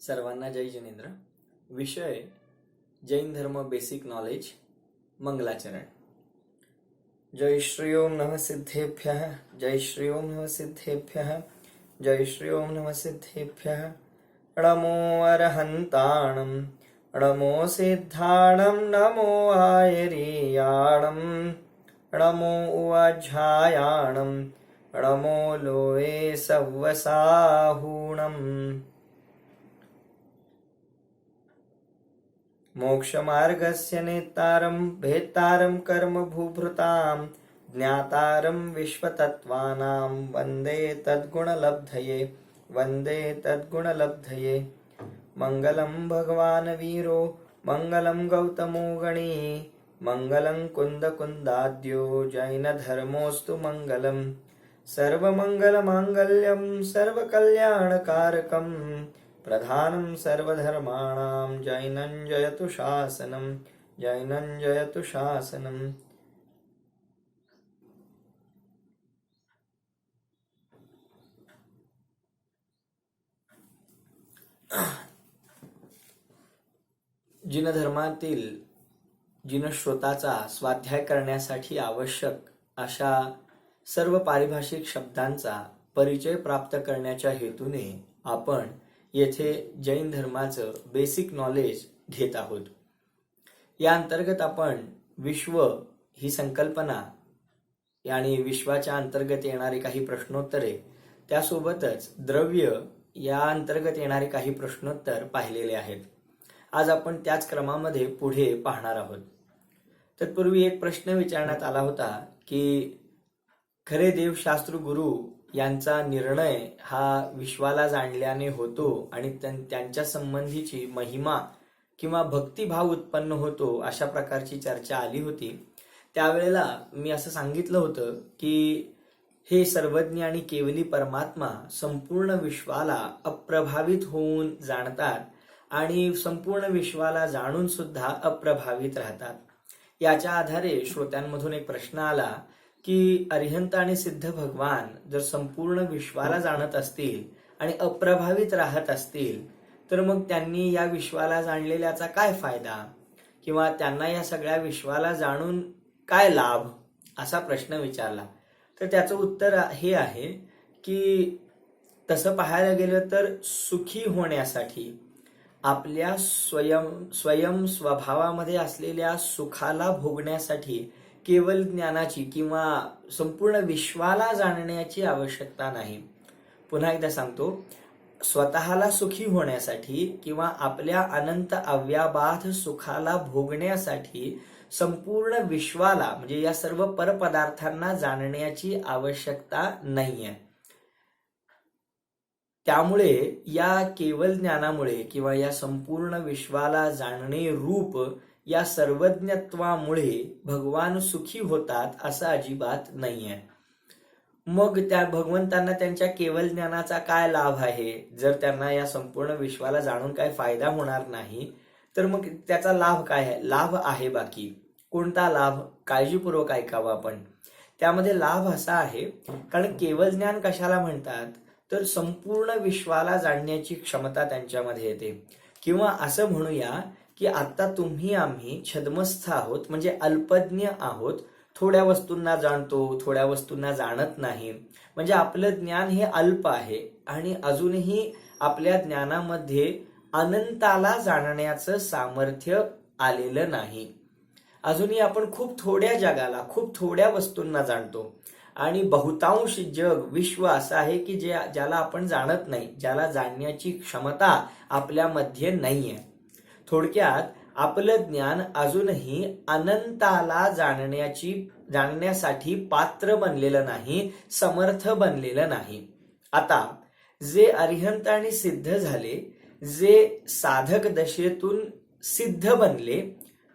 सर्वांना जय जिनेंद्र. विषय जैन धर्म बेसिक नॉलेज, मंगलाचरण. जय श्री ओम नमः सिद्धेभ्यः, जय श्री ओम नमः सिद्धेभ्यः, जय श्री ओम नमः सिद्धेभ्यः. नमो अरहन्ताणं, नमो सिद्धाणं, नमो आयरीयाणं, नमो उवाध्यायाणं, नमो लोये सव्वसाहूणम्. मोक्षमार्गस्य नेतारं भेत्तारं कर्मभूभृतां ज्ञातारं विश्वतत्त्वानां वन्दे तद्गुणलब्धये, वन्दे तद्गुणलब्धये. मङ्गलं भगवान् वीरो, मङ्गलं गौतमो गणी, मङ्गलं कुन्दकुन्दाद्यो जैनधर्मोऽस्तु मङ्गलम्. सर्वमङ्गलमाङ्गल्यं सर्वकल्याणकारकं प्रधानं सर्वधर्माणां जैनं जयतु शासनं, जैनं जयतु शासनं. जिनधर्मातील जिनश्रोताचा स्वाध्याय करण्यासाठी आवश्यक अशा सर्व पारिभाषिक शब्दांचा परिचय प्राप्त करण्याच्या हेतूने आपण येथे जैन धर्माचं बेसिक नॉलेज घेत आहोत. या अंतर्गत आपण विश्व ही संकल्पना आणि विश्वाच्या अंतर्गत येणारे काही प्रश्नोत्तरे, त्यासोबतच द्रव्य या अंतर्गत येणारे काही प्रश्नोत्तर पाहिलेले आहेत. आज आपण त्याच क्रमामध्ये पुढे पाहणार आहोत. तत्पूर्वी एक प्रश्न विचारण्यात आला होता की खरे देवशास्त्र गुरु यांचा निर्णय हा विश्वाला जाणल्याने होतो आणि त्यांच्या संबंधीची महिमा किंवा भक्तिभाव उत्पन्न होतो, अशा प्रकारची चर्चा आली होती. त्यावेळेला मी असं सांगितलं होतं की हे सर्वज्ञ आणि केवली परमात्मा संपूर्ण विश्वाला अप्रभावित होऊन जाणतात आणि संपूर्ण विश्वाला जाणून सुद्धा अप्रभावित राहतात. याच्या आधारे श्रोत्यांमधून एक प्रश्न आला की अरिहंत आणि सिद्ध भगवान जर संपूर्ण विश्वाला जाणत असतील आणि अप्रभावित राहत असतील तर मग त्यांनी या विश्वाला जाणलेल्याचा काय फायदा, किंवा त्यांना या सगळ्या विश्वाला जाणून काय लाभ, असा प्रश्न विचारला. तर त्याचं उत्तर हे आहे की तसं पाहायला गेलं तर सुखी होण्यासाठी आपल्या स्वयं स्वभावामध्ये असलेल्या सुखाला भोगण्यासाठी केवळ ज्ञानाची किंवा संपूर्ण विश्वाला जाणण्याची आवश्यकता नाही. पुन्हा एकदा सांगतो, स्वतःला सुखी होण्यासाठी किंवा आपल्या अनंत अव्याबाध सुखाला भोगण्यासाठी संपूर्ण विश्वाला म्हणजे या सर्व परपदार्थांना जाणण्याची आवश्यकता नाहीये. त्यामुळे या केवळ ज्ञानामुळे किंवा या संपूर्ण विश्वाला जाणणे रूप या सर्वज्ञत्वामुळे भगवान सुखी होतात असं अजिबात नाहीये. मग त्या भगवंतांना त्यांच्या केवळ ज्ञानाचा काय लाभ आहे? जर त्यांना या संपूर्ण विश्वाला जाणून काय फायदा होणार नाही तर मग त्याचा लाभ काय आहे? लाभ आहे बाकी. कोणता लाभ? काळजीपूर्वक ऐकावं आपण. त्यामध्ये लाभ असा आहे, कारण केवळ ज्ञान कशाला म्हणतात तर संपूर्ण विश्वाला जाणण्याची क्षमता त्यांच्यामध्ये येते. किंवा असं म्हणूया की आता तुम्ही आम्ही छद्मस्थ आहोत, म्हणजे अल्पज्ञ आहोत. थोड्या वस्तूंना जाणतो, थोड्या वस्तूंना जाणत नाही. म्हणजे आपलं ज्ञान हे अल्प आहे आणि अजूनही आपल्या ज्ञानामध्ये अनंताला जाणण्याचं सामर्थ्य आलेलं नाही. अजूनही आपण खूप थोड्या जगाला, खूप थोड्या वस्तूंना जाणतो आणि बहुतांश जग विश्व असं आहे की ज्याला आपण जाणत नाही, ज्याला जाणण्याची क्षमता आपल्यामध्ये नाहीये. थोडक्यात आपलं ज्ञान अजूनही अनंताला जाणण्यासाठी पात्र बनलेलं नाही, समर्थ बनलेलं नाही. आता जे अरिहंत आणि सिद्ध झाले, जे साधक दशेतून सिद्ध बनले,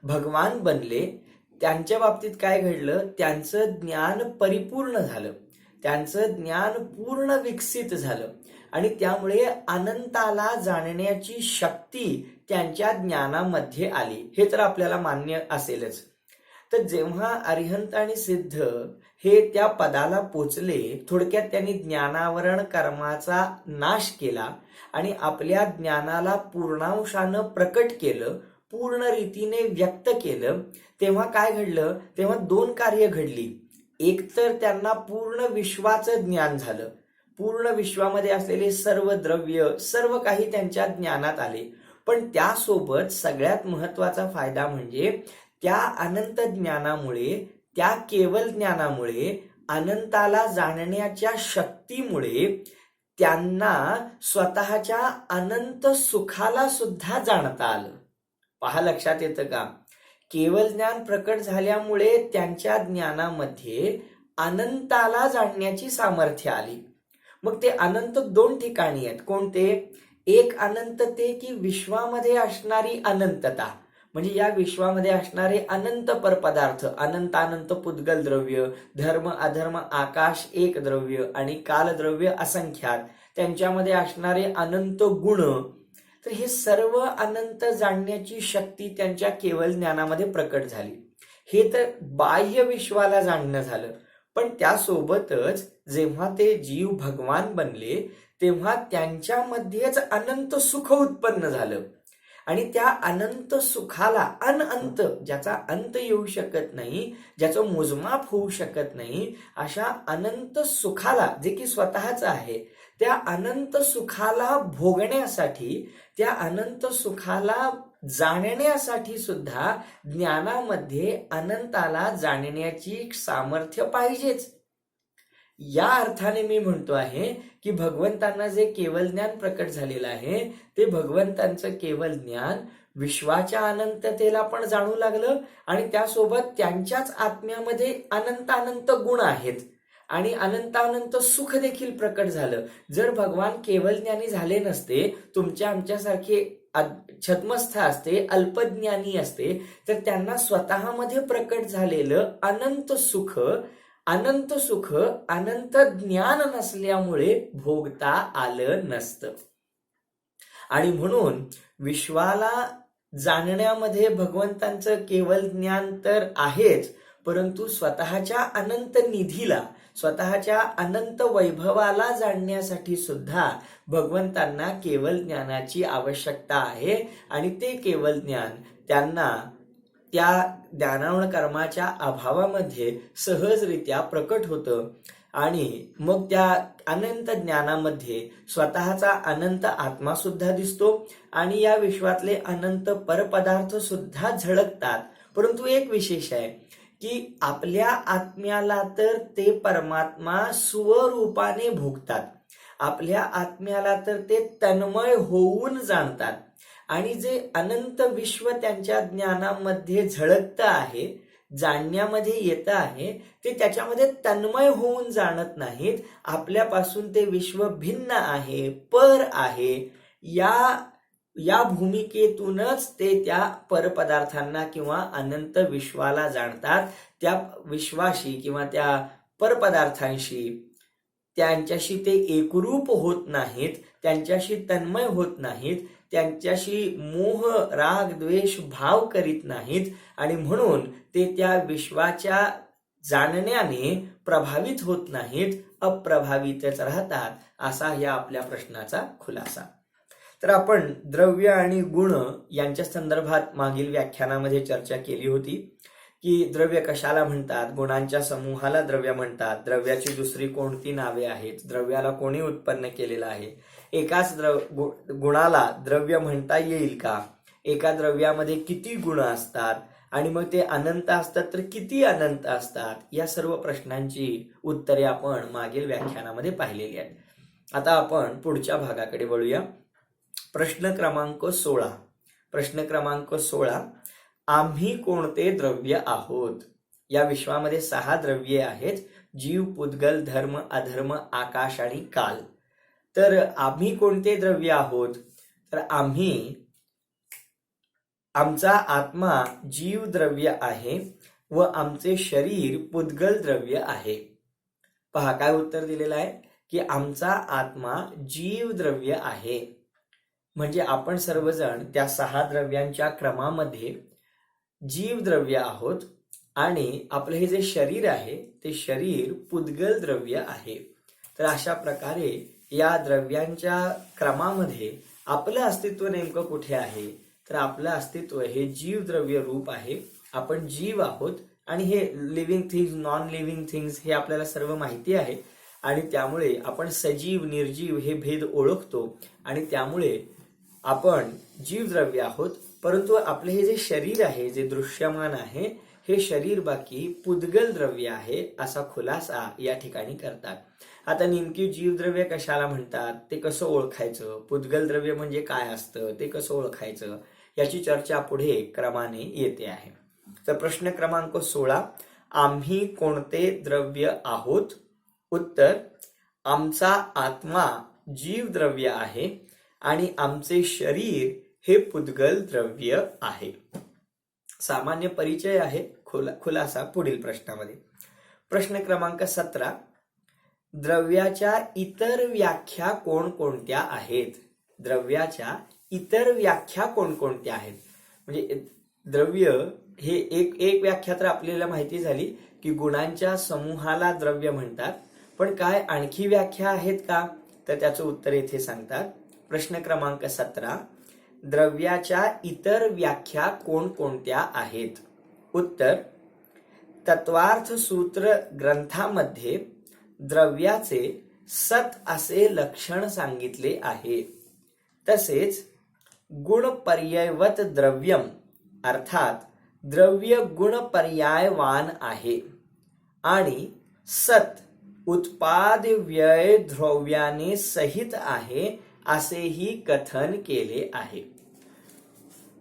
भगवान बनले, त्यांच्या बाबतीत काय घडलं? त्यांचं ज्ञान परिपूर्ण झालं, त्यांचं ज्ञान पूर्ण विकसित झालं आणि त्यामुळे अनंताला जाणण्याची शक्ती त्यांच्या ज्ञानामध्ये आली. हे तर आपल्याला मान्य असेलच. तर जेव्हा अरिहंत आणि सिद्ध हे त्या पदाला पोचले. थोडक्यात त्यांनी ज्ञानावरण कर्माचा नाश केला आणि आपल्या ज्ञानाला पूर्णांशानं प्रकट केलं, पूर्ण रीतीने व्यक्त केलं. तेव्हा काय घडलं? तेव्हा दोन कार्य घडली. एक तर त्यांना पूर्ण विश्वाचं ज्ञान झालं, पूर्ण विश्वामध्ये असलेले सर्व द्रव्य सर्व काही त्यांच्या ज्ञानात आले. पण त्यासोबत सगळ्यात महत्वाचा फायदा म्हणजे त्या अनंत ज्ञानामुळे, त्या केवल ज्ञानामुळे, अनंताला जाणण्याच्या शक्तीमुळे त्यांना स्वतःच्या अनंत सुखाला सुद्धा जाणता आलं. पहा, लक्षात येतं का? केवल ज्ञान प्रकट झाल्यामुळे त्यांच्या ज्ञानामध्ये अनंताला जाणण्याची सामर्थ्य आली. मग ते अनंत दोन ठिकाणी आहेत. कोणते? एक अनंत ते की विश्वामध्ये असणारी अनंतता, म्हणजे या विश्वामध्ये असणारे अनंत परपदार्थ, अनंत अनंत पुद्गल द्रव्य, धर्म अधर्म आकाश एक द्रव्य आणि कालद्रव्य असंख्यात, त्यांच्यामध्ये असणारे अनंत गुण. तर हे सर्व अनंत जाणण्याची शक्ती त्यांच्या केवल ज्ञानामध्ये प्रकट झाली. हे तर बाह्य विश्वाला जाणणं झालं. पण त्यासोबतच जेव्हा ते जीव भगवान बनले तेव्हा त्यांच्यामध्येच अनंत सुख उत्पन्न झालं. आणि त्या अनंत सुखाला, अनंत, ज्याचा अंत येऊ शकत नाही, ज्याचं मोजमाप होऊ शकत नाही, अशा अनंत सुखाला, जे की स्वतःच आहे, त्या अनंत सुखाला भोगण्यासाठी, त्या अनंत सुखाला जाणण्यासाठी सुद्धा ज्ञानामध्ये अनंताला जाणण्याची सामर्थ्य पाहिजेच. या अर्थाने मी म्हणतो आहे की भगवंतांना जे केवल ज्ञान प्रकट झालेलं आहे ते भगवंतांचं केवल ज्ञान विश्वाच्या अनंततेला पण जाणू लागलं आणि त्यासोबत त्यांच्याच आत्म्यामध्ये अनंत अनंत गुण आहेत आणि अनंत अनंत सुख देखील प्रकट झालं. जर भगवान केवल ज्ञानी झाले नसते, तुमच्या आमच्यासारखे छद्मस्थ असते, अल्पज्ञानी असते, तर त्यांना स्वतःमध्ये प्रकट झालेलं अनंत सुख, अनंत ज्ञान नसल्यामुळे भोगता आलं नसतं. आणि म्हणून विश्वाला जाणण्यामध्ये भगवंतांचं केवल ज्ञान तर आहेच, परंतु स्वतःच्या अनंत निधीला, स्वतःच्या अनंत वैभवाला जाणण्यासाठी सुद्धा भगवंतांना केवल ज्ञानाची आवश्यकता आहे. आणि ते केवल ज्ञान त्यांना त्या ज्ञानावरण कर्माच्या अभावामध्ये सहजरित्या प्रकट होतं. आणि मग त्या अनंत ज्ञानामध्ये स्वतःचा अनंत आत्मा सुद्धा दिसतो आणि या विश्वातले अनंत परपदार्थ सुद्धा झळकतात. परंतु एक विशेष आहे की आपल्या आत्म्याला तर ते परमात्मा स्वरूपाने भोगतात, आपल्या आत्म्याला तर ते तन्मय होऊन जाणतात. आणि जे अनंत विश्व त्यांच्या ज्ञानामध्ये झळकतं आहे, जाणण्यामध्ये येतं आहे, ते त्याच्यामध्ये तन्मय होऊन जाणत नाहीत. आपल्यापासून ते विश्व भिन्न आहे, पर आहे, या भूमिकेतूनच ते त्या परपदार्थांना किंवा अनंत विश्वाला जाणतात. त्या विश्वाशी किंवा त्या परपदार्थांशी त्यांच्याशी ते एकरूप होत नाहीत, त्यांच्याशी तन्मय होत नाहीत, त्यांच्याशी मोह राग द्वेष भाव करीत नाहीत. आणि म्हणून ते त्या विश्वाच्या जाणण्याने प्रभावित होत नाहीत, अप्रभावितच राहतात. असा या आपल्या प्रश्नाचा खुलासा. तर आपण द्रव्य आणि गुण यांच्या संदर्भात मागील व्याख्यानामध्ये चर्चा केली होती की द्रव्य कशाला म्हणतात, गुणांच्या समूहाला द्रव्य म्हणतात, द्रव्याची दुसरी कोणती नावे आहेत, द्रव्याला कोणी उत्पन्न केलेलं आहे, एकाच गुणाला द्रव्य म्हणता येईल का, एका द्रव्यामध्ये किती गुण असतात आणि मग ते अनंत असतात तर किती अनंत असतात, या सर्व प्रश्नांची उत्तरे आपण मागील व्याख्यानामध्ये पाहिलेली आहेत. आता आपण पुढच्या भागाकडे वळूया. प्रश्न क्रमांक 16. प्रश्न क्रमांक 16, आम्ही कोणते द्रव्य आहोत? या विश्वामध्ये 6 द्रव्ये आहेत, जीव, पुद्गल, धर्म, अधर्म, आकाश आणि काल. तर आम्ही कोणते द्रव्य आहोत? तर आमचा आत्मा जीव द्रव्य आहे व आमचे शरीर पुद्गल द्रव्य आहे. पहा काय उत्तर दिलेलं आहे की आमचा आत्मा जीव द्रव्य आहे. म्हणजे आपण सर्वजण त्या 6 द्रव्यांच्या क्रमामध्ये जीव द्रव्य आहोत. आणि आपलं हे जे शरीर आहे ते शरीर पुद्गल द्रव्य आहे. तर अशा प्रकारे या द्रव्यांच्या क्रमामध्ये आपलं अस्तित्व नेमकं कुठे आहे, तर आपलं अस्तित्व हे जीव द्रव्य रूप आहे. आपण जीव आहोत आणि हे living things, non living things हे आपल्याला सर्व माहिती आहे आणि त्यामुळे आपण सजीव निर्जीव हे भेद ओळखतो आणि त्यामुळे आपण जीवद्रव्य आहोत. परंतु आपले हे जे शरीर आहे, जे दृश्यमान आहे, हे शरीर बाकी पुद्गल द्रव्य आहे असा खुलासा या ठिकाणी करतात. आता नेमकी जीवद्रव्य कशाला म्हणतात, ते कसं ओळखायचं, पुद्गल द्रव्य म्हणजे काय असतं, ते कसं ओळखायचं, याची चर्चा पुढे क्रमाने येते आहे. तर प्रश्न क्रमांक 16, आम्ही कोणते द्रव्य आहोत? उत्तर, आमचा आत्मा जीवद्रव्य आहे आणि आमचे शरीर हे पुद्गल द्रव्य आहे. सामान्य परिचय आहे, खुलासा पुढील प्रश्नामध्ये. प्रश्न क्रमांक 17, द्रव्याच्या इतर व्याख्या कोणकोणत्या आहेत? द्रव्याच्या इतर व्याख्या कोणकोणत्या आहेत? म्हणजे द्रव्य हे एक व्याख्या तर आपल्याला माहिती झाली की गुणांच्या समूहाला द्रव्य म्हणतात, पण काय आणखी व्याख्या आहेत का, तर त्याचं उत्तर येथे सांगतात. प्रश्न क्रमांक 17, द्रव्याच्या इतर व्याख्या कोणकोणत्या आहेत? उत्तर, तत्वार्थ सूत्र ग्रंथामध्ये द्रव्याचे सत असे लक्षण सांगितले आहे. तसेच गुणपर्ययवत द्रव्यम अर्थात द्रव्य गुणपर्यायवान आहे आणि सत उत्पाद व्यय द्रव्याने सहित आहे असेही कथन केले आहे.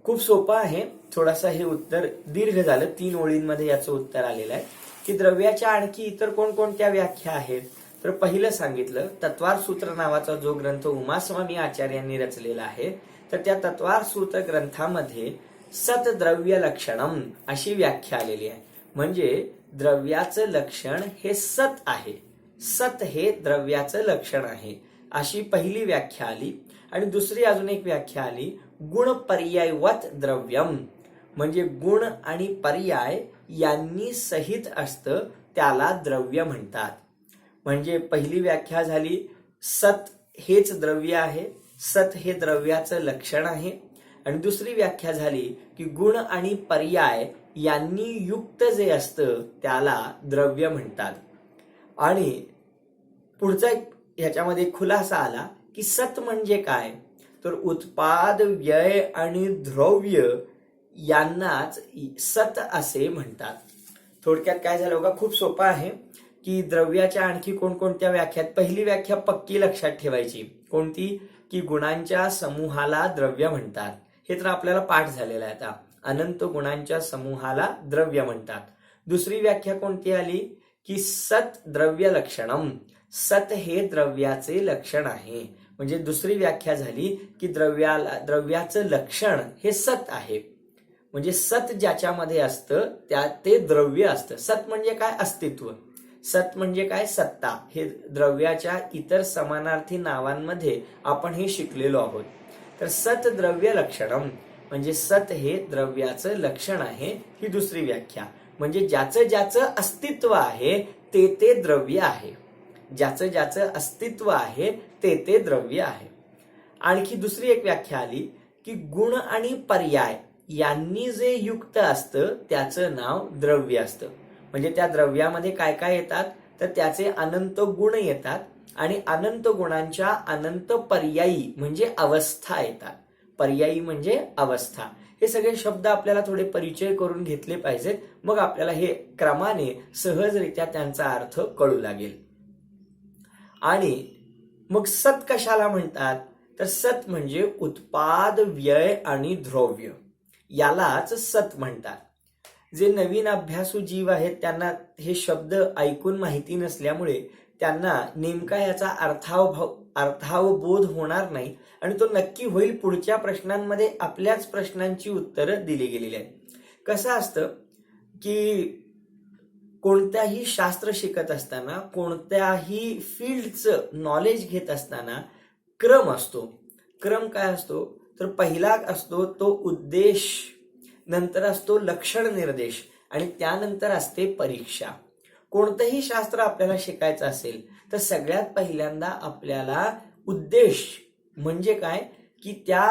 खूप सोपं आहे, थोडासा हे उत्तर दीर्घ झालं, 3 ओळींमध्ये याचं उत्तर आलेलं आहे की द्रव्याच्या आणखी इतर कोणकोणत्या व्याख्या आहेत. तर पहिलं सांगितलं, तत्वार सूत्र नावाचा जो ग्रंथ उमास्वामी आचार्यांनी रचलेला आहे, तर त्या तत्वार सूत्र ग्रंथामध्ये सत द्रव्य लक्षणम अशी व्याख्या आलेली आहे. म्हणजे द्रव्याचं लक्षण हे सत आहे, सत हे द्रव्याचं लक्षण आहे अशी पहिली व्याख्या आली. आणि दुसरी अजून एक व्याख्या आली, गुण पर्यायवत द्रव्यम, म्हणजे गुण आणि पर्याय यांनी सहित असतं त्याला द्रव्य म्हणतात. म्हणजे पहिली व्याख्या झाली सत हेच द्रव्य आहे, सत हे द्रव्याचं लक्षण आहे. आणि दुसरी व्याख्या झाली की गुण आणि पर्याय यांनी युक्त जे असतं त्याला द्रव्य म्हणतात. आणि पुढचा ह्याच्यामध्ये खुलासा आला की सत म्हणजे काय, तर उत्पाद व्यय आणि द्रव्य यांनाच सत असे म्हणतात. थोडक्यात काय झालं बघा, खूप सोपं आहे की द्रव्याच्या आणखी कोणकोणत्या व्याख्यात, पहिली व्याख्या पक्की लक्षात ठेवायची, कोणती, की गुणांच्या समूहाला द्रव्य म्हणतात. हे तर आपल्याला पाठ झालेला आहे आता, अनंत गुणांच्या समूहाला द्रव्य म्हणतात. दुसरी व्याख्या कोणती आली की सत द्रव्य लक्षणम, सत हे द्रव्याचे लक्षण आहे. म्हणजे दुसरी व्याख्या झाली की द्रव्याचं लक्षण हे सत आहे. म्हणजे सत ज्याच्यामध्ये असतं ते द्रव्य असतं. सत म्हणजे काय, अस्तित्व. सत म्हणजे काय, सत्ता. हे द्रव्याच्या इतर समानार्थी नावांमध्ये आपण हे शिकलेलो आहोत. तर सत द्रव्य लक्षणम म्हणजे सत हे द्रव्याचं लक्षण आहे, ही दुसरी व्याख्या. म्हणजे ज्याचं ज्याचं अस्तित्व आहे ते द्रव्य आहे, ज्याचं ज्याचं अस्तित्व आहे ते द्रव्य आहे. आणखी दुसरी एक व्याख्या आली की गुण आणि पर्याय यांनी जे युक्त असतं त्याचं नाव द्रव्य असतं. म्हणजे त्या द्रव्यामध्ये काय काय येतात, तर त्याचे अनंत गुण येतात आणि अनंत गुणांच्या अनंत पर्यायी म्हणजे अवस्था येतात. पर्यायी म्हणजे अवस्था. हे सगळे शब्द आपल्याला थोडे परिचय करून घेतले पाहिजेत, मग आपल्याला हे क्रमाने सहजरित्या त्यांचा अर्थ कळू लागेल. आणि मग सत कशाला म्हणतात, तर सत म्हणजे उत्पाद व्यय आणि द्रव्य यालाच सत म्हणतात. जे नवीन अभ्यासू जीव आहेत त्यांना हे शब्द ऐकून माहिती नसल्यामुळे त्यांना नेमका याचा अर्थावबोध होणार नाही आणि तो नक्की होईल पुढच्या प्रश्नांमध्ये. आपल्याच प्रश्नांची उत्तरं दिली गेलेली आहेत. कसं असतं की कोणत्याही शास्त्र शिकत असताना, कोणत्याही फील्डचं नॉलेज घेत असताना क्रम असतो. क्रम काय असतो, तर पहिला असतो तो उद्देश, नंतर असतो लक्षण निर्देश आणि त्यानंतर असते परीक्षा. कोणतंही शास्त्र आपल्याला शिकायचं असेल तर सगळ्यात पहिल्यांदा आपल्याला उद्देश म्हणजे काय की त्या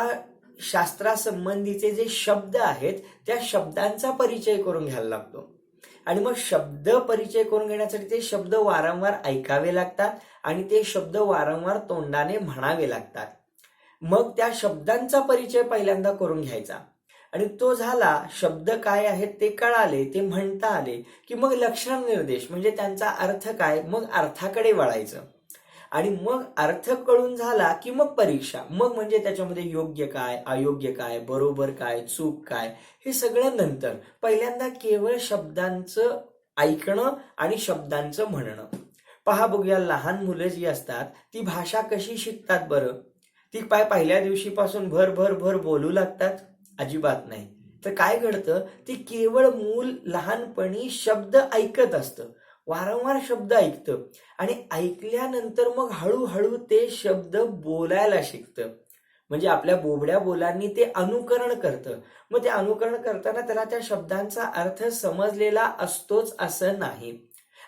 शास्त्रासंबंधीचे जे शब्द आहेत त्या शब्दांचा परिचय करून घ्यायला लागतो. आणि मग शब्द परिचय करून घेण्यासाठी ते शब्द वारंवार ऐकावे लागतात आणि ते शब्द वारंवार तोंडाने म्हणावे लागतात. मग त्या शब्दांचा परिचय पहिल्यांदा करून घ्यायचा आणि तो झाला, शब्द काय आहेत ते कळाले, ते म्हणता आले की मग लक्षण निर्देश म्हणजे त्यांचा अर्थ काय, मग अर्थाकडे वळायचं. आणि मग अर्थ कळून झाला की मग परीक्षा, मग म्हणजे त्याच्यामध्ये योग्य काय, अयोग्य काय, बरोबर काय, चूक काय, हे सगळं नंतर. पहिल्यांदा केवळ शब्दांचं ऐकणं आणि शब्दांचं म्हणणं. पहा बघूया, लहान मुलं जी असतात ती भाषा कशी शिकतात बरं? ती पहिल्या दिवशीपासून भर भर भर बोलू लागतात? अजिबात नाही. तर काय घडतं, ती केवळ मूल लहानपणी शब्द ऐकत असतं, वारंवार शब्द ऐकतं आणि ऐकल्यानंतर मग हळूहळू ते शब्द बोलायला शिकतं. म्हणजे आपल्या बोबड्या बोलांनी ते अनुकरण करतं. मग ते अनुकरण करताना त्याला त्या शब्दांचा अर्थ समजलेला असतोच असं नाही.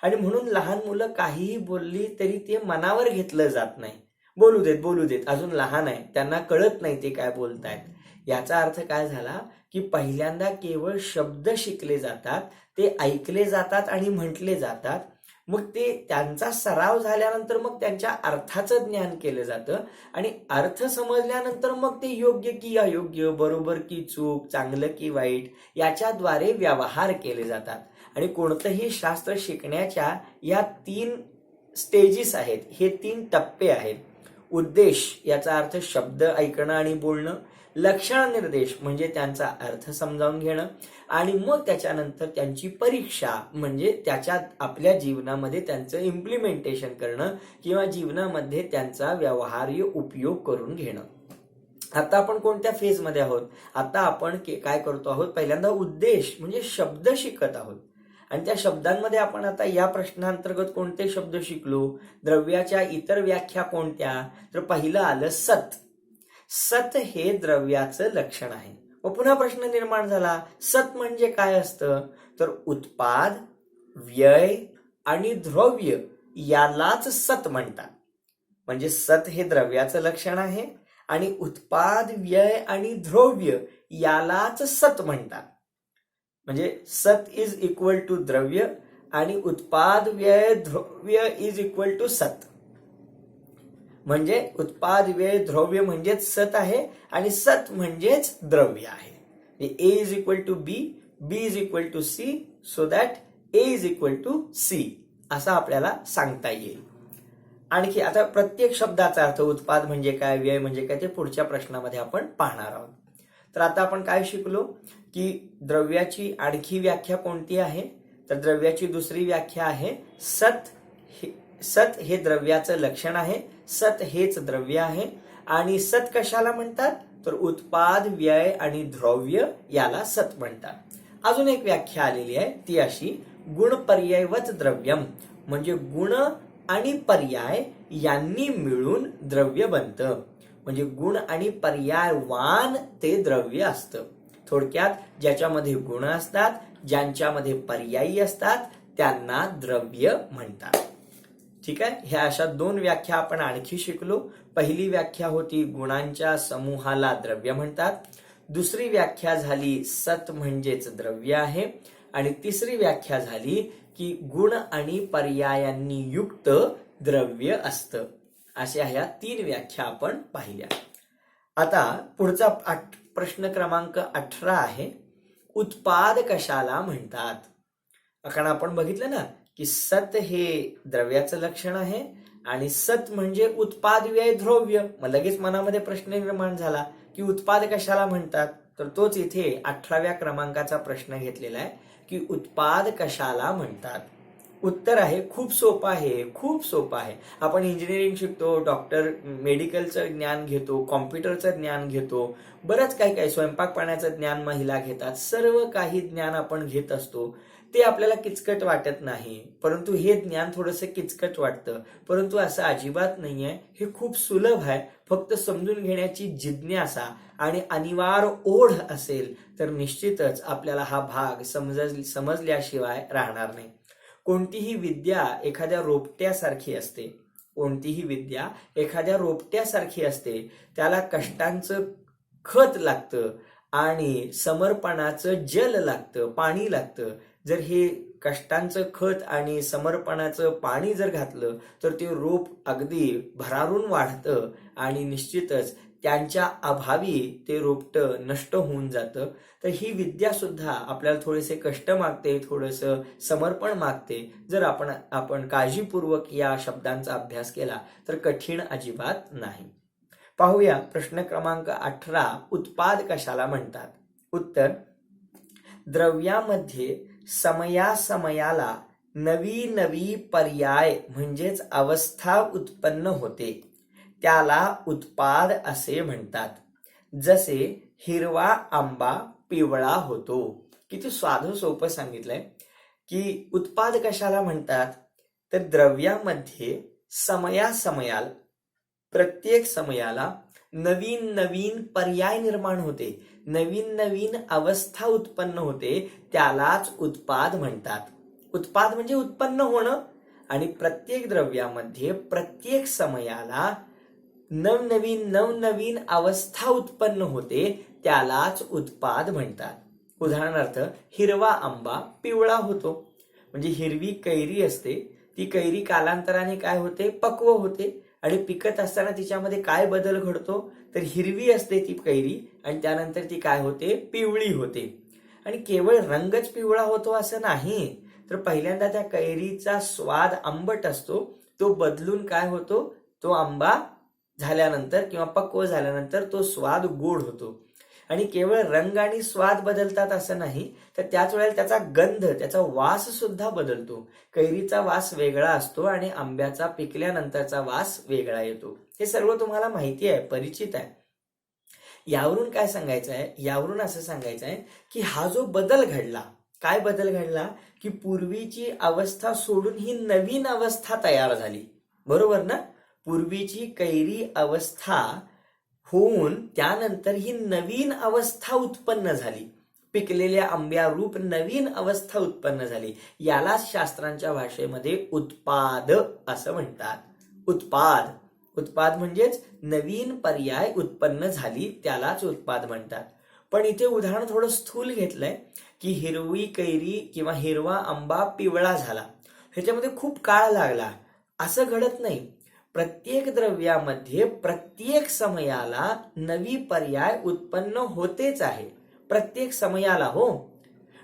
आणि म्हणून लहान मुलं काहीही बोलली तरी ते मनावर घेतलं जात नाही. बोलू देत बोलू देत, अजून लहान आहे, त्यांना कळत नाही ते काय बोलतायत. याचा अर्थ काय झाला की पहिल्यांदा केवळ शब्द शिकले जातात, ते ऐकले जातात आणि म्हटले जातात. मग ते त्यांचा सराव झाल्यानंतर मग त्यांच्या अर्थाचं ज्ञान केलं जातं आणि अर्थ समजल्यानंतर मग ते योग्य की अयोग्य, बरोबर की चूक, चांगलं की वाईट याच्याद्वारे व्यवहार केले जातात. आणि कोणतंही शास्त्र शिकण्याच्या या 3 स्टेजेस आहेत, हे 3 टप्पे आहेत. उद्देश याचा अर्थ शब्द ऐकणं आणि बोलणं, लक्षण निर्देश म्हणजे त्यांचा अर्थ समजावून घेणं आणि मग त्याच्यानंतर त्यांची परीक्षा म्हणजे त्याच्यात आपल्या जीवनामध्ये त्यांचं इम्प्लिमेंटेशन करणं किंवा जीवनामध्ये त्यांचा व्यवहार्य उपयोग करून घेणं. आता आपण कोणत्या फेजमध्ये आहोत? आता आपण काय करतो आहोत, पहिल्यांदा उद्देश म्हणजे शब्द शिकत आहोत. आणि त्या शब्दांमध्ये आपण आता या प्रश्नांतर्गत कोणते शब्द शिकलो? द्रव्याच्या इतर व्याख्या कोणत्या? तर पहिलं आलं सत. सत हे द्रव्याचं लक्षण आहे. व पुन्हा प्रश्न निर्माण झाला, सत म्हणजे काय असतं? तर उत्पाद, व्यय आणि द्रव्य यालाच सत म्हणतात. म्हणजे सत हे द्रव्याचं लक्षण आहे आणि उत्पाद, व्यय आणि द्रव्य यालाच सत म्हणतात. म्हणजे सत इज इक्वल टू द्रव्य आणि उत्पाद, व्यय, द्रव्य इज इक्वल टू सत. म्हणजे उत्पाद, व्यय, द्रव्य म्हणजेच सत आहे आणि सत म्हणजेच द्रव्य आहे. A is equal to B, B is equal to C, so that A is equal to C असं आपल्याला सांगता येईल. आणखी आता प्रत्येक शब्दाचा अर्थ, उत्पाद म्हणजे काय, व्यय म्हणजे काय, ते पुढच्या प्रश्नामध्ये आपण पाहणार आहोत. तर आता आपण काय शिकलो की द्रव्याची आणखी व्याख्या कोणती आहे? तर द्रव्याची दुसरी व्याख्या आहे सत. सत हे द्रव्याचं लक्षण आहे, सत हेच द्रव्य आहे. आणि सत कशाला म्हणतात? तर उत्पाद, व्यय आणि द्रव्य याला सत म्हणतात. अजून एक व्याख्या आलेली आहे ती अशी, गुण पर्यायवत द्रव्यम म्हणजे गुण आणि पर्याय यांनी मिळून द्रव्य बनतं. म्हणजे गुण आणि पर्यायवान ते द्रव्य असतं. थोडक्यात ज्याच्यामध्ये गुण असतात, ज्यांच्यामध्ये पर्यायी असतात त्यांना द्रव्य म्हणतात. ठीक आहे, ह्या अशा 2 व्याख्या आपण आणखी शिकलो. पहिली व्याख्या होती गुणांच्या समूहाला द्रव्य म्हणतात. दुसरी व्याख्या झाली सत म्हणजेच द्रव्य आहे. आणि तिसरी व्याख्या झाली की गुण आणि पर्यायांनी युक्त द्रव्य असतं. अशा ह्या 3 व्याख्या आपण पाहिल्या. आता पुढचा प्रश्न क्रमांक 18 आहे, उत्पाद कशाला म्हणतात? कारण आपण बघितलं ना की सत हे द्रव्याचं लक्षण आहे आणि सत म्हणजे उत्पाद, व्यय, द्रव्य. मग लगेच मनामध्ये प्रश्न निर्माण झाला की उत्पाद कशाला म्हणतात? तर तोच इथे 18व्या क्रमांकाचा प्रश्न घेतलेला आहे की उत्पाद कशाला म्हणतात. उत्तर आहे खूप सोपं आहे, खूप सोपं आहे. आपण इंजिनिअरिंग शिकतो, डॉक्टर, मेडिकलचं ज्ञान घेतो, कॉम्प्युटरचं ज्ञान घेतो, बरंच काही काही, स्वयंपाक पाण्याचं ज्ञान महिला घेतात, सर्व काही ज्ञान आपण घेत असतो. ते आपल्याला किचकट वाटत नाही, परंतु हे ज्ञान थोडंसं किचकट वाटतं. परंतु असं अजिबात नाहीये, हे खूप सुलभ आहे. फक्त समजून घेण्याची जिज्ञासा आणि अनिवार्य ओढ असेल तर निश्चितच आपल्याला हा भाग समजल्याशिवाय राहणार नाही. कोणतीही विद्या एखाद्या रोपट्यासारखी असते. कोणतीही विद्या एखाद्या रोपट्यासारखी असते. त्याला कष्टांचं खत लागतं आणि समर्पणाचं जल लागतं, पाणी लागतं. जर हे कष्टांचं खत आणि समर्पणाचं पाणी जर घातलं तर ते रोप अगदी भरारून वाढतं आणि निश्चितच त्यांच्या अभावी ते रोपटं नष्ट होऊन जातं. तर ही विद्या सुद्धा आपल्याला थोडेसे कष्ट मागते, थोडंसं समर्पण मागते. जर आपण काळजीपूर्वक या शब्दांचा अभ्यास केला तर कठीण अजिबात नाही. पाहूया प्रश्न क्रमांक 18. उत्पाद कशाला म्हणतात? उत्तर: द्रव्यामध्ये समयासमयाला नवी नवी पर्याय म्हणजेच अवस्था उत्पन्न होते, त्याला उत्पाद असे म्हणतात. जसे हिरवा आंबा पिवळा होतो. किती साधं सोपं सांगितलंय की उत्पाद कशाला म्हणतात. तर द्रव्यामध्ये समयासमयाला, प्रत्येक समयाला नवीन नवीन पर्याय निर्माण होते, नवीन नवीन अवस्था उत्पन्न होते, त्यालाच उत्पाद म्हणतात. उत्पाद म्हणजे उत्पन्न होणं. आणि प्रत्येक द्रव्यामध्ये प्रत्येक समयाला नवनवीन अवस्था उत्पन्न होते, त्यालाच उत्पाद म्हणतात. उदाहरणार्थ, हिरवा आंबा पिवळा होतो. म्हणजे हिरवी कैरी असते, ती कैरी कालांतराने काय होते, पक्व होते. आणि पिकत असताना तिच्यामध्ये काय बदल घडतो, तर हिरवी असते ती कैरी आणि त्यानंतर ती काय होते, पिवळी होते. आणि केवळ रंगच पिवळा होतो असं नाही, तर पहिल्यांदा त्या कैरीचा स्वाद आंबट असतो, तो बदलून काय होतो, तो आंबा झाल्यानंतर किंवा पक्व झाल्यानंतर तो स्वाद गोड होतो. आणि केवळ रंग आणि स्वाद बदलतात असं नाही, तर त्याच वेळेला त्याचा गंध, त्याचा वास सुद्धा बदलतो. कैरीचा वास वेगळा असतो आणि आंब्याचा पिकल्यानंतरचा वास वेगळा येतो. हे सर्व तुम्हाला माहिती आहे, परिचित आहे. यावरून काय सांगायचं आहे, यावरून असं सांगायचं आहे की हा जो बदल घडला, काय बदल घडला, की पूर्वीची अवस्था सोडून ही नवीन अवस्था तयार झाली. बरोबर ना? पूर्वीची कैरी अवस्था होऊन त्यानंतर ही नवीन अवस्था उत्पन्न झाली. पिकलेल्या आंब्यारूप नवीन अवस्था उत्पन्न झाली. यालाच शास्त्रांच्या भाषेमध्ये उत्पाद असं म्हणतात. उत्पाद, उत्पाद म्हणजेच नवीन पर्याय उत्पन्न झाली, त्यालाच उत्पाद म्हणतात. पण इथे उदाहरण थोडं स्थूल घेतलंय की हिरवी कैरी किंवा हिरवा आंबा पिवळा झाला, ह्याच्यामध्ये खूप काळ लागला, असं घडत नाही. प्रत्येक द्रव्यामध्ये प्रत्येक समयाला नवी पर्याय उत्पन्न होतेच आहे, प्रत्येक समयाला. हो,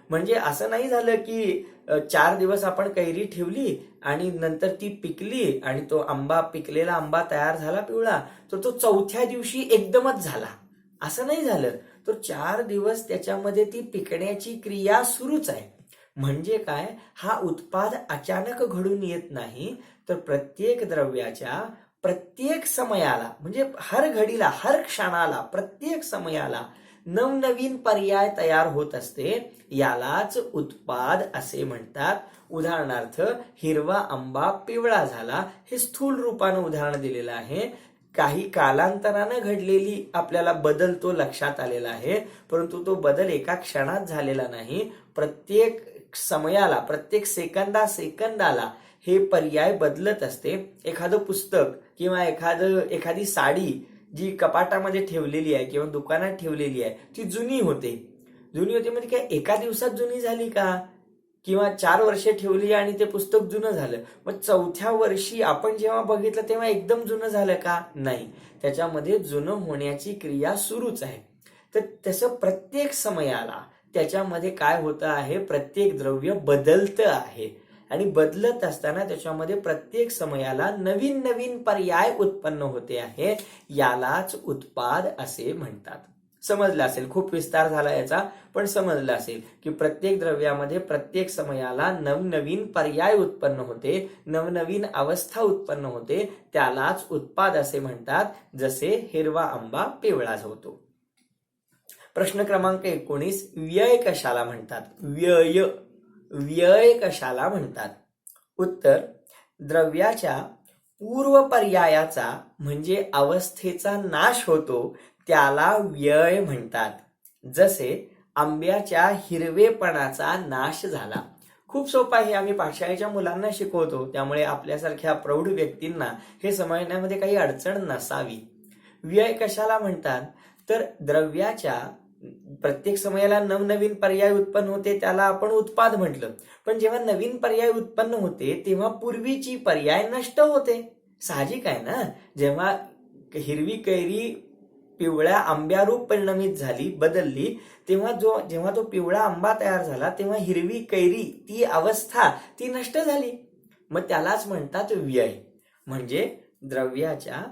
म्हणजे असं नाही झालं की 4 दिवस आपण कैरी ठेवली आणि नंतर ती पिकली आणि तो आंबा, पिकलेला आंबा तयार झाला पिवळा, तर तो 4थ्या दिवशी एकदमच झाला, असं नाही झालं. तर 4 दिवस त्याच्यामध्ये ती पिकण्याची क्रिया सुरूच आहे. म्हणजे काय, हा उत्पाद अचानक घडून येत नाही, तर प्रत्येक द्रव्याच्या प्रत्येक समयाला, म्हणजे हर घडीला, हर क्षणाला, प्रत्येक समयाला नवनवीन पर्याय तयार होत असते, यालाच उत्पाद असे म्हणतात. उदाहरणार्थ, हिरवा आंबा पिवळा झाला, हे स्थूल रूपानं उदाहरण दिलेलं आहे. काही कालांतरानं घडलेली आपल्याला बदल तो लक्षात आलेला आहे, परंतु तो बदल एका क्षणात झालेला नाही. प्रत्येक समयाला, प्रत्येक सेकंदाला हे पर्याय बदलत असते. एखादं पुस्तक किंवा एखादी साडी जी कपाटामध्ये ठेवलेली आहे किंवा दुकानात ठेवलेली आहे, ती जुनी होते. म्हणजे काय एका दिवसात जुनी झाली का? किंवा 4 वर्षे ठेवली आणि ते पुस्तक जुनं झालं, मग 4थ्या वर्षी आपण जेव्हा बघितलं तेव्हा एकदम जुनं झालं का? नाही, त्याच्यामध्ये जुनं होण्याची क्रिया सुरूच आहे. तर तसं प्रत्येक समयाला त्याच्यामध्ये काय होतं आहे, प्रत्येक द्रव्य बदलतं आहे आणि बदलत असताना त्याच्यामध्ये प्रत्येक समयाला नवीन पर्याय उत्पन्न होते आहे, यालाच उत्पाद असे म्हणतात. समजलं असेल, खूप विस्तार झाला याचा, पण समजलं असेल की प्रत्येक द्रव्यामध्ये प्रत्येक समयाला नवनवीन पर्याय उत्पन्न होते, नवनवीन अवस्था उत्पन्न होते, त्यालाच उत्पाद असे म्हणतात. जसे हिरवा आंबा पिवळा होतो. प्रश्न क्रमांक 19. व्यय कशाला म्हणतात? व्यय, व्यय कशाला म्हणतात? उत्तर, द्रव्याच्या पूर्व पर्यायाचा म्हणजे अवस्थेचा नाश होतो त्याला व्यय म्हणतात. जसे आंब्याच्या हिरवेपणाचा नाश झाला. खूप सोपं आहे, आम्ही पाठशाळेच्या मुलांना शिकवतो, त्यामुळे आपल्यासारख्या प्रौढ व्यक्तींना हे समजण्यामध्ये काही अडचण नसावी. व्यय कशाला म्हणतात? तर द्रव्याच्या प्रत्येक समयाला नवनवीन पर्याय उत्पन्न होते त्याला आपण उत्पाद म्हटलं. पण जेव्हा नवीन पर्याय उत्पन्न होते तेव्हा पूर्वीची पर्याय नष्ट होते. साहजिक आहे ना. जेव्हा हिरवी कैरी पिवळ्या आंब्यारूप परिणमित झाली, बदलली, जेव्हा तो पिवळा आंबा तयार झाला तेव्हा हिरवी कैरी ती अवस्था ती नष्ट झाली. मग त्यालाच म्हणतात व्यय. म्हणजे द्रव्याच्या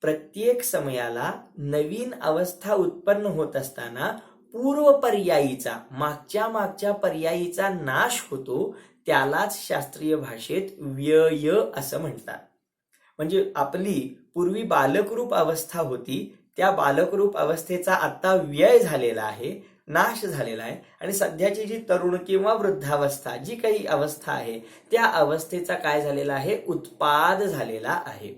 प्रत्येक समयाला नवीन अवस्था उत्पन्न होत असताना पूर्व पर्यायीचा मागच्या पर्यायीचा नाश होतो त्यालाच शास्त्रीय भाषेत व्यय असं म्हणतात. म्हणजे आपली पूर्वी बालकरूप अवस्था होती, त्या बालकरूप अवस्थेचा आता व्यय झालेला आहे, नाश झालेला आहे, आणि सध्याची जी तरुण किंवा वृद्धावस्था जी काही अवस्था आहे त्या अवस्थेचा काय झालेला आहे? उत्पाद झालेला आहे.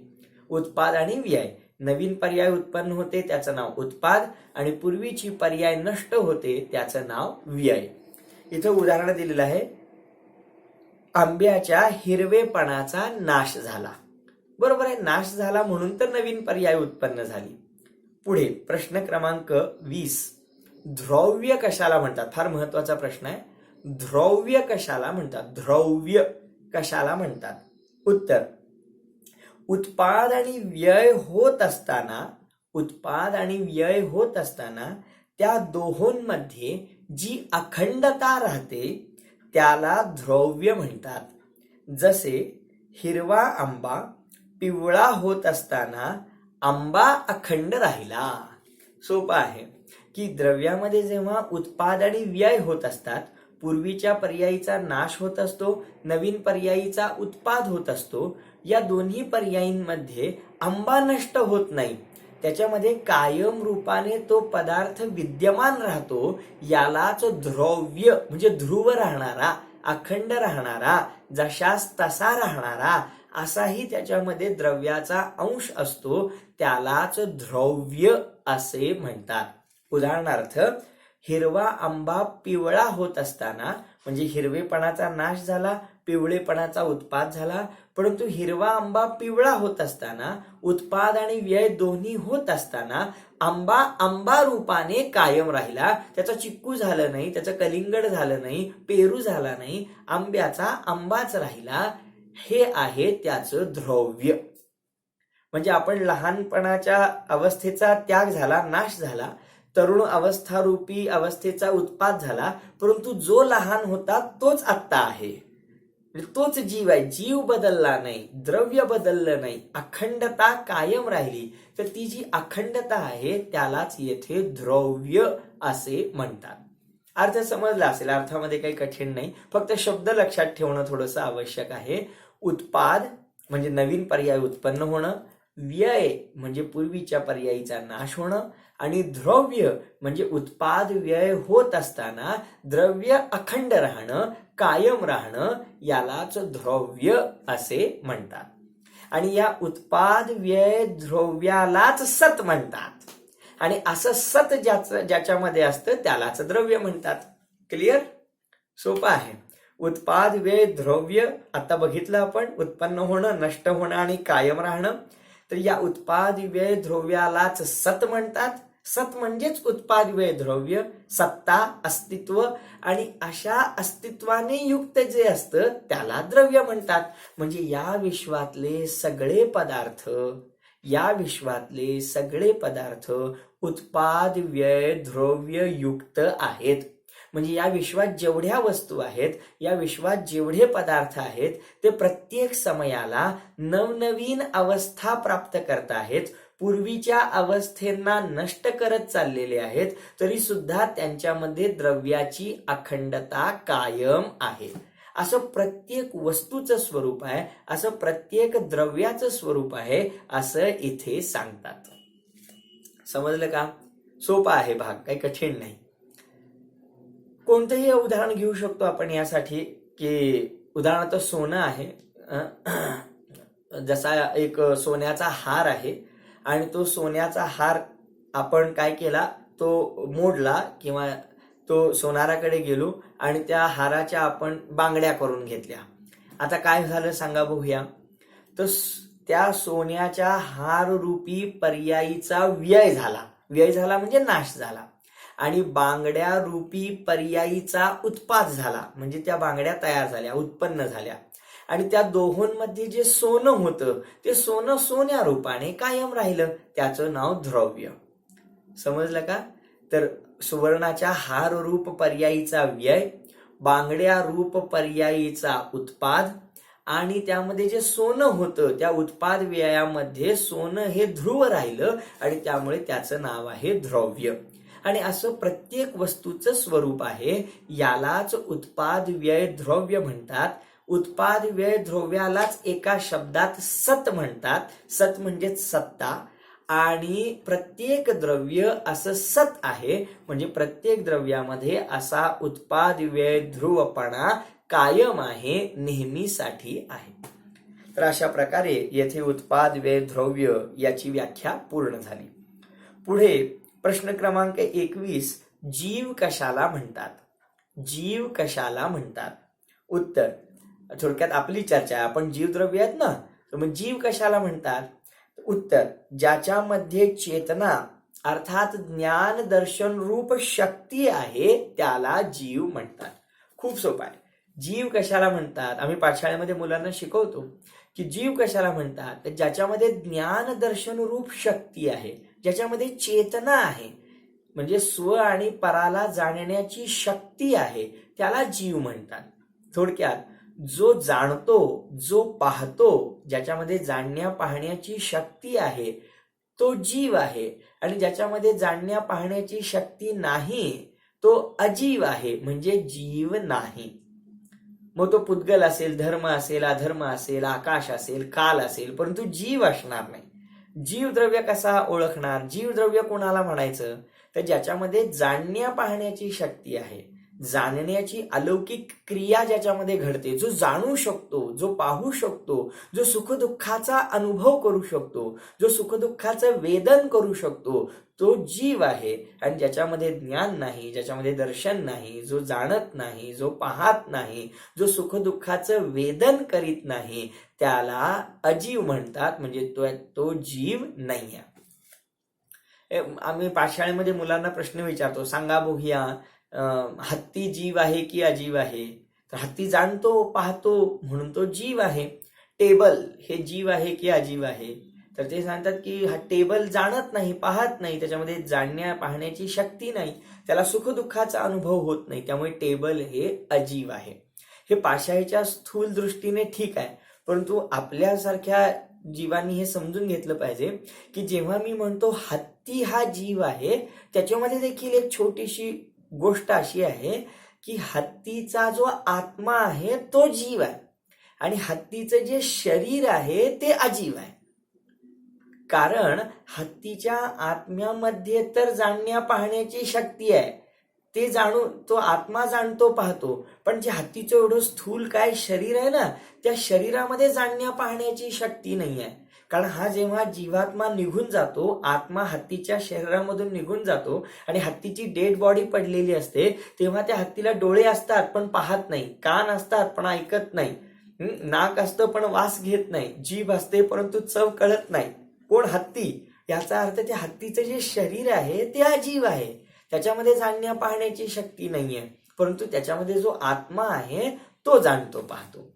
उत्पाद आणि व्यय. नवीन पर्याय उत्पन्न होते त्याचं नाव उत्पाद आणि पूर्वीची पर्याय नष्ट होते त्याचं नाव व्यय. इथं उदाहरण दिलेलं आहे, आंब्याच्या हिरवेपणाचा नाश झाला. बरोबर आहे, नाश झाला म्हणून तर नवीन पर्याय उत्पन्न झाली. पुढे प्रश्न क्रमांक 20, द्रव्य कशाला म्हणतात? फार महत्वाचा प्रश्न आहे. द्रव्य कशाला म्हणतात? द्रव्य कशाला म्हणतात? उत्तर, उत्पाद आणि व्यय होत असताना त्या दोहोंमध्ये जी अखंडता राहते त्याला द्रव्य म्हणतात. जसे हिरवा आंबा पिवळा होत असताना आंबा अखंड राहिला. सोपं आहे की द्रव्यामध्ये जेव्हा उत्पाद आणि व्यय होत असतात, पूर्वीच्या पर्यायीचा नाश होत असतो, नवीन पर्यायीचा उत्पाद होत असतो. या दोन्ही पर्यायींमध्ये आंबा नष्ट होत नाही, त्याच्यामध्ये कायम रूपाने तो पदार्थ विद्यमान राहतो. यालाच द्रव्य म्हणजे ध्रुव राहणारा, अखंड राहणारा, जशास तसा राहणारा असाही त्याच्यामध्ये द्रव्याचा अंश असतो, त्यालाच द्रव्य असे म्हणतात. उदाहरणार्थ, हिरवा आंबा पिवळा होत असताना म्हणजे हिरवेपणाचा नाश झाला, पिवळेपणाचा उत्पाद झाला, परंतु हिरवा आंबा पिवळा होत असताना उत्पाद आणि व्यय दोन्ही होत असताना आंबा रूपाने कायम राहिला. त्याचा चिक्कू झालं नाही, त्याचं कलिंगड झालं नाही, पेरू झाला नाही, आंब्याचा आंबाच राहिला. हे आहे त्याचं द्रव्य. म्हणजे आपण लहानपणाच्या अवस्थेचा त्याग झाला, नाश झाला, तरुण अवस्थारूपी अवस्थेचा उत्पाद झाला, परंतु जो लहान होता तोच आत्ता आहे, तोच जीव आहे. जीव बदलला नाही, द्रव्य बदललं नाही, अखंडता कायम राहिली. तर ती जी अखंडता आहे त्यालाच येथे द्रव्य असे म्हणतात. अर्थ समजला असेल, अर्थामध्ये काही कठीण नाही, फक्त शब्द लक्षात ठेवणं थोडंसं आवश्यक आहे. उत्पाद म्हणजे नवीन पर्याय उत्पन्न होणं, व्यय म्हणजे पूर्वीच्या पर्यायीचा नाश होणं, आणि द्रव्य म्हणजे उत्पाद व्यय होत असताना द्रव्य अखंड राहणं, कायम राहणं, यालाच द्रव्य असे म्हणतात. आणि या उत्पाद व्यय द्रव्यालाच सत म्हणतात. आणि असं सत ज्याच्यामध्ये असतं त्यालाच द्रव्य म्हणतात. क्लिअर? सोपं आहे. उत्पाद व्यय द्रव्य आता बघितलं आपण, उत्पन्न होणं, नष्ट होणं आणि कायम राहणं. तर या उत्पाद व्यय द्रव्यालाच सत म्हणतात. सत म्हणजेच उत्पाद व्यय द्रव्य, सत्ता, अस्तित्व, आणि अशा अस्तित्वाने युक्त जे असतं त्याला द्रव्य म्हणतात. म्हणजे या विश्वातले सगळे पदार्थ उत्पाद व्यय द्रव्य युक्त आहेत. म्हणजे या विश्वात जेवढ्या वस्तू आहेत, या विश्वात जेवढे पदार्थ आहेत, ते प्रत्येक समयाला नवनवीन अवस्था प्राप्त करत आहेत, पूर्वीच्या अवस्थेंना नष्ट करत चाललेले आहेत, तरी सुद्धा त्यांच्यामध्ये द्रव्याची अखंडता कायम आहे. असं प्रत्येक वस्तूचं स्वरूप आहे, असं प्रत्येक द्रव्याचं स्वरूप आहे, असं इथे सांगतात. समजलं का? सोपा आहे भाग, काही कठीण नाही. कोणतंही उदाहरण घेऊ शकतो आपण यासाठी. की उदाहरणार्थ सोनं आहे, जसा एक सोन्याचा हार आहे आणि तो सोन्याचा हार आपण काय केला, तो मोडला किंवा तो सोनाराकडे गेलो आणि त्या हाराच्या आपण बांगड्या करून घेतल्या. आता काय झालं सांगा बघूया. तर त्या सोन्याच्या हार रूपी पर्यायीचा व्यय झाला. व्यय झाला म्हणजे नाश झाला. आणि बांगड्या रूपी पर्यायीचा उत्पाद झाला, म्हणजे त्या बांगड्या तयार झाल्या, उत्पन्न झाल्या. आणि त्या दोहोंमध्ये जे सोनं होतं ते सोनं सोन्या रूपाने कायम राहिलं, त्याचं नाव द्रव्य. समजलं का? तर सुवर्णाच्या हार रूप पर्यायीचा व्यय, बांगड्या रूप पर्यायीचा उत्पाद, आणि त्यामध्ये जे सोनं होतं त्या उत्पाद व्ययामध्ये सोनं हे ध्रुव राहिलं आणि त्यामुळे त्याचं नाव आहे द्रव्य. आणि असं प्रत्येक वस्तूचं स्वरूप आहे. यालाच उत्पाद व्यय द्रव्य म्हणतात. उत्पाद व्यय द्रव्यालाच एका शब्दात सत म्हणतात. सत म्हणजे सत्ता. आणि प्रत्येक द्रव्य असं सत आहे, म्हणजे प्रत्येक द्रव्यामध्ये असा उत्पाद व्यय ध्रुवपणा कायम आहे, नेहमीसाठी आहे. तर अशा प्रकारे येथे उत्पाद व्यय द्रव्य याची व्याख्या पूर्ण झाली. पुढे प्रश्न क्रमांक 21, जीव कशाला म्हणतात? जीव कशाला म्हणतात? उत्तर, थोडक्यात आपली चर्चा आहे, आपण जीवद्रव्य आहेत ना, तर मग जीव कशाला म्हणतात? उत्तर, ज्याच्यामध्ये चेतना अर्थात ज्ञान दर्शन रूप शक्ती आहे त्याला जीव म्हणतात. खूप सोपं आहे. जीव कशाला म्हणतात? आम्ही पाठशाळेमध्ये मुलांना शिकवतो की जीव कशाला म्हणतात, तर ज्याच्यामध्ये ज्ञान दर्शन रूप शक्ती आहे, ज्याच्यामध्ये चेतना आहे, म्हणजे स्व आणि पराला जाणण्याची शक्ती आहे, त्याला जीव म्हणतात. थोडक्यात, जो जाणतो, जो पाहतो, ज्याच्यामध्ये जाणण्या पाहण्याची शक्ती आहे तो जीव आहे. आणि ज्याच्यामध्ये जाणण्या पाहण्याची शक्ती नाही तो अजीव आहे, म्हणजे जीव नाही. मग तो पुद्गल असेल, धर्म असेल, अधर्म असेल, आकाश असेल, काल असेल, परंतु जीव असणार नाही. जीवद्रव्य कसा ओळखणार? जीवद्रव्य कोणाला म्हणायचं? तर ज्याच्यामध्ये जाणण्या पाहण्याची शक्ती आहे, जाणण्याची अलौकिक क्रिया ज्याच्यामध्ये घडते, जो जाणू शकतो, जो पाहू शकतो, जो सुखदुःखाचा अनुभव करू शकतो, जो सुखदुःखाचं वेदन करू शकतो, तो जीव आहे. आणि ज्याच्यामध्ये ज्ञान नाही, ज्याच्यामध्ये दर्शन नाही, जो जाणत नाही, जो पाहत नाही, जो सुखदुःखाचं वेदन करीत नाही, त्याला अजीव म्हणतात, म्हणजे तो जीव नाही आहे. आम्ही पाठशाळेमध्ये मुलांना प्रश्न विचारतो, सांगा बघूया, हत्ती जीव आहे की अजीव आहे? तर हत्ती जाणतो, पाहतो, म्हणून तो जीव आहे. टेबल हे जीव आहे की अजीव आहे? तर ते सांगतात की हा टेबल जाणत नाही, पाहत नाही, त्याच्यामध्ये जाणण्या पाहण्याची शक्ती नाही, त्याला सुखदुःखाचा अनुभव होत नाही, त्यामुळे टेबल हे अजीव आहे. हे पाशाळेच्या स्थूल दृष्टीने ठीक आहे, परंतु आपल्यासारख्या जीवांनी हे समजून घेतलं पाहिजे की जेव्हा मी म्हणतो हत्ती हा जीव आहे, त्याच्यामध्ये देखील एक छोटीशी गोष्ट अशी आहे की हत्तीचा जो आत्मा आहे तो जीव आहे आणि हत्तीचं जे शरीर आहे ते अजीव आहे. कारण हत्तीच्या आत्म्यामध्ये तर जाणण्या पाहण्याची शक्ती आहे, ते जाणून तो आत्मा जाणतो, पाहतो, पण जे हत्तीचं एवढं स्थूल काय शरीर आहे ना, त्या शरीरामध्ये जाणण्या पाहण्याची शक्ती नाही आहे. कारण हा जेव्हा जीवात्मा निघून जातो, आत्मा हत्तीच्या शरीरामधून निघून जातो आणि हत्तीची डेड बॉडी पडलेली असते, तेव्हा त्या हत्तीला डोळे असतात पण पाहत नाही, कान असतात पण ऐकत नाही, नाक असतं पण वास घेत नाही, जीभ असते परंतु चव कळत नाही. कोण? हत्ती. याचा अर्थ त्या हत्तीचं जे शरीर आहे ते अजीव आहे, त्याच्यामध्ये जाणण्या पाहण्याची शक्ती नाहीये, परंतु त्याच्यामध्ये जो आत्मा आहे तो जाणतो, पाहतो.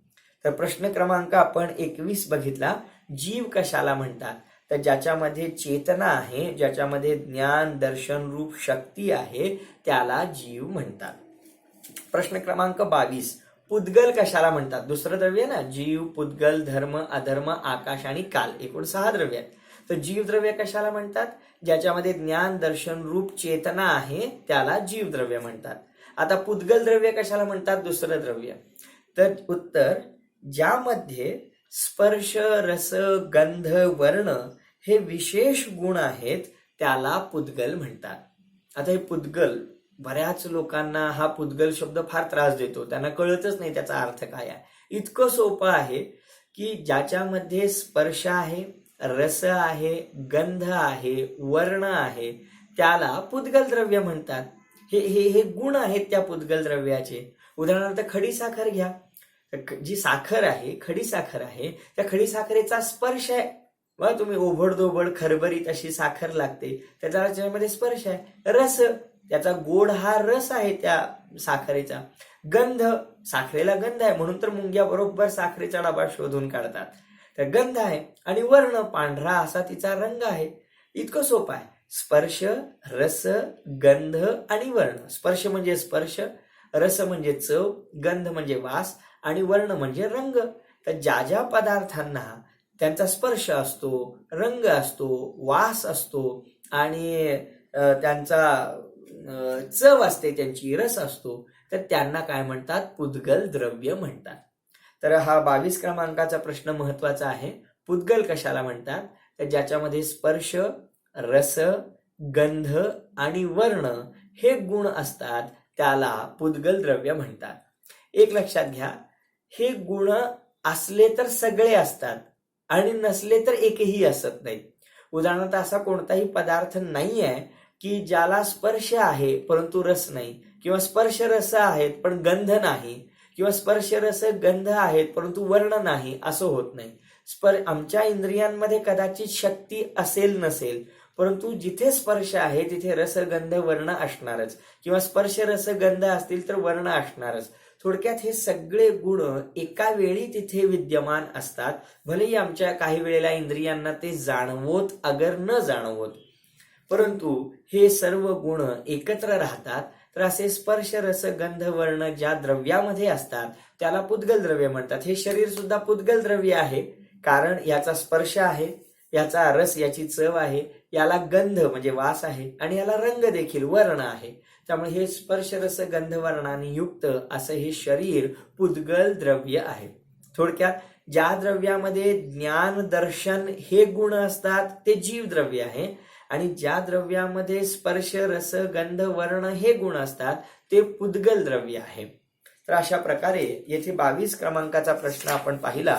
तर प्रश्न क्रमांक आपण 21 बघितला, जीव कशाला म्हणतात? तर ज्याच्यामध्ये चेतना आहे, ज्याच्यामध्ये ज्ञान दर्शन रूप शक्ती आहे, त्याला जीव म्हणतात. प्रश्न क्रमांक 22, पुद्गल कशाला म्हणतात? दुसरं द्रव्य ना, जीव, पुद्गल, धर्म, अधर्म, आकाश आणि काल, एकूण 6 द्रव्य आहेत. तर जीवद्रव्य कशाला म्हणतात? ज्याच्यामध्ये ज्ञान दर्शन रूप चेतना आहे त्याला जीवद्रव्य म्हणतात. आता पुद्गल द्रव्य कशाला म्हणतात? दुसरं द्रव्य. तर उत्तर, ज्यामध्ये स्पर्श, रस, गंध, वर्ण हे विशेष गुण आहेत त्याला पुद्गल म्हणतात. आता हे पुद्गल बऱ्याच लोकांना हा पुद्गल शब्द फार त्रास देतो, त्यांना कळतच नाही त्याचा अर्थ काय आहे. इतकं सोपं आहे की ज्याच्यामध्ये स्पर्श आहे, रस आहे, गंध आहे, वर्ण आहे, त्याला पुद्गल द्रव्य म्हणतात. हे हे हे गुण आहेत त्या पुद्गल द्रव्याचे. उदाहरणार्थ खडी साखर घ्या. जी साखर आहे, खडी साखर आहे, त्या खडी साखरेचा स्पर्श आहे. वा तुम्ही ओबडधोबड खरबरीत अशी साखर लागते, त्याच्यामध्ये स्पर्श आहे. रस, त्याचा गोड हा रस आहे त्या साखरेचा. गंध, साखरेला गंध आहे म्हणून तर मुंग्या बरोबर साखरेचा डबा शोधून काढतात. तर गंध आहे. आणि वर्ण, पांढरा असा तिचा रंग आहे. इतकं सोपं आहे. स्पर्श, रस, गंध आणि वर्ण. स्पर्श म्हणजे स्पर्श, रस म्हणजे चव, गंध म्हणजे वास आणि वर्ण म्हणजे रंग. तर ज्या ज्या पदार्थांना त्यांचा स्पर्श असतो, रंग असतो, वास असतो आणि त्यांचा चव असते, त्यांची रस असतो, तर त्यांना काय म्हणतात? पुद्गल द्रव्य म्हणतात. तर हा 22 क्रमांकाचा प्रश्न महत्वाचा आहे. पुद्गल कशाला म्हणतात? तर ज्याच्यामध्ये स्पर्श, रस, गंध आणि वर्ण हे गुण असतात त्याला पुद्गल द्रव्य म्हणतात. एक लक्षात घ्या, हे गुण असले तर सगळे असतात आणि नसले तर एकही असत नाही. उदाहरणार्थ असा कोणताही पदार्थ नाही आहे की ज्याला स्पर्श आहे परंतु रस नाही, किंवा स्पर्श रस आहेत पण गंध नाही, किंवा स्पर्श रस गंध आहेत परंतु वर्ण नाही, असं होत नाही. आमच्या इंद्रियांमध्ये कदाचित शक्ती असेल नसेल, परंतु जिथे स्पर्श आहे तिथे रस, गंध, वर्ण असणारच, किंवा स्पर्श रस गंध असतील तर वर्ण असणारच. थोडक्यात हे सगळे गुण एका वेळी तिथे विद्यमान असतात. भलेही आमच्या काही वेळेला इंद्रियांना ते जाणवत अगर न जाणवत, परंतु हे सर्व गुण एकत्र राहतात. तर असे स्पर्श, रस, गंध, वर्ण ज्या द्रव्यामध्ये असतात त्याला पुद्गल द्रव्य म्हणतात. हे शरीर सुद्धा पुद्गल द्रव्य आहे, कारण याचा स्पर्श आहे, याचा रस, याची चव आहे, याला गंध म्हणजे वास आहे आणि याला रंग देखील वर्ण आहे. त्यामुळे हे स्पर्श, रस, गंध, वर्णाने युक्त असं हे शरीर पुद्गल द्रव्य आहे. थोडक्यात ज्या द्रव्यामध्ये ज्ञान, दर्शन हे गुण असतात ते जीव द्रव्य आहे, आणि ज्या द्रव्यामध्ये स्पर्श, रस, गंध, वर्ण हे गुण असतात ते पुद्गल द्रव्य आहे. तर अशा प्रकारे येथे 22 क्रमांकाचा प्रश्न आपण पाहिला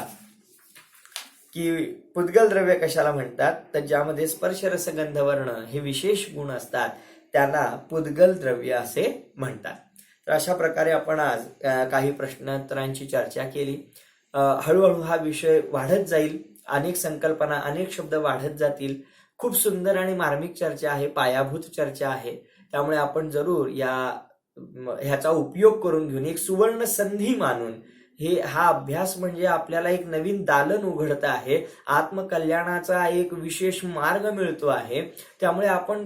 की पुद्गल द्रव्य कशाला म्हणतात? तर ज्यामध्ये स्पर्श, रस, गंध, वर्ण हे विशेष गुण असतात त्याला पुद्गल द्रव्य असे म्हणतात. तर अशा प्रकारे आपण आज काही प्रश्नोत्तरांची चर्चा केली. हळूहळू हा विषय वाढत जाईल, अनेक संकल्पना, अनेक शब्द वाढत जातील. खूप सुंदर आणि मार्मिक चर्चा आहे, पायाभूत चर्चा आहे. त्यामुळे आपण जरूर ह्याचा उपयोग करून घेऊन, एक सुवर्ण संधी मानून, हा अभ्यास म्हणजे आपल्याला एक नवीन दालन उघडत आहे, आत्मकल्याणाचा एक विशेष मार्ग मिळतो आहे. त्यामुळे आपण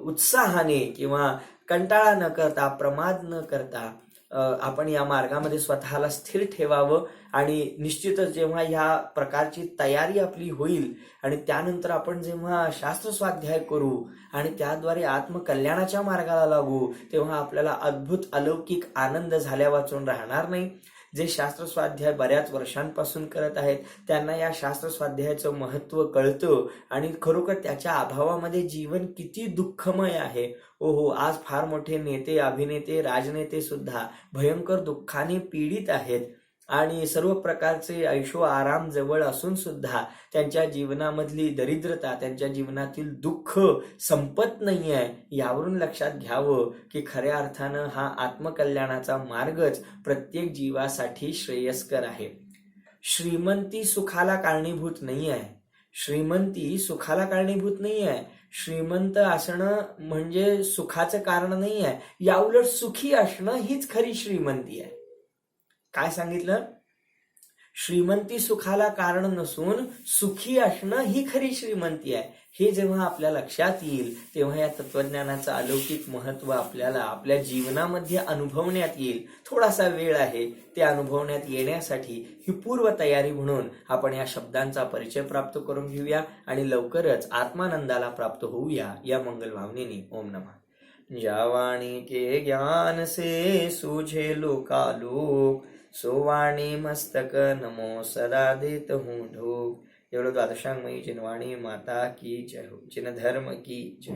उत्साहाने किंवा कंटाळा न करता, प्रमाद न करता आपण या मार्गामध्ये स्वतःला स्थिर ठेवावं. आणि निश्चितच जेव्हा ह्या प्रकारची तयारी आपली होईल आणि त्यानंतर आपण जेव्हा शास्त्र स्वाध्याय करू आणि त्याद्वारे आत्मकल्याणाच्या मार्गाला लागू, तेव्हा आपल्याला अद्भुत अलौकिक आनंद झाल्या वाचून राहणार नाही. जे शास्त्र स्वाध्याय बऱ्याच वर्षांपासून करत आहेत त्यांना या शास्त्र स्वाध्यायाचं महत्व कळतं आणि खरोखर त्याच्या अभावामध्ये जीवन किती दुःखमय आहे. ओहो, आज फार मोठे नेते, अभिनेते, राजनेते सुद्धा भयंकर दुःखाने पीडित आहेत आणि सर्व प्रकारचे ऐशो आराम जवळ असून सुद्धा त्यांच्या जीवनामधली दरिद्रता, त्यांच्या जीवनातील दुःख संपत नाहीये. यावरून लक्षात घ्यावं की खऱ्या अर्थानं हा आत्मकल्याणाचा मार्गच प्रत्येक जीवासाठी श्रेयस्कर आहे. श्रीमंती सुखाला कारणीभूत नाही आहे. श्रीमंती सुखाला कारणीभूत नाही आहे. श्रीमंत असणं म्हणजे सुखाचं कारण नाही आहे. याउलट सुखी असणं हीच खरी श्रीमंती आहे. काय सांगितलं? श्रीमंती सुखाला कारण नसून सुखी असणं ही खरी श्रीमंती आहे. हे जेव्हा आपल्या लक्षात येईल तेव्हा या तत्वज्ञानाचं अलौकिक महत्व आपल्याला आपल्या जीवनामध्ये अनुभवण्यात येईल. थोडासा वेळ आहे ते अनुभवण्यात येण्यासाठी ही पूर्व तयारी म्हणून आपण या शब्दांचा परिचय प्राप्त करून घेऊया आणि लवकरच आत्मानंदाला प्राप्त होऊया या मंगल भावनेने. ओम नमः. जावाणी के ज्ञान से सूझे लोकालोक, सोवाणी मस्तक नमो सदा देत हूँ ढोक. एवढं द्वादशांगमयी जिनवाणी माता की जय हो. जिन धर्म की जय.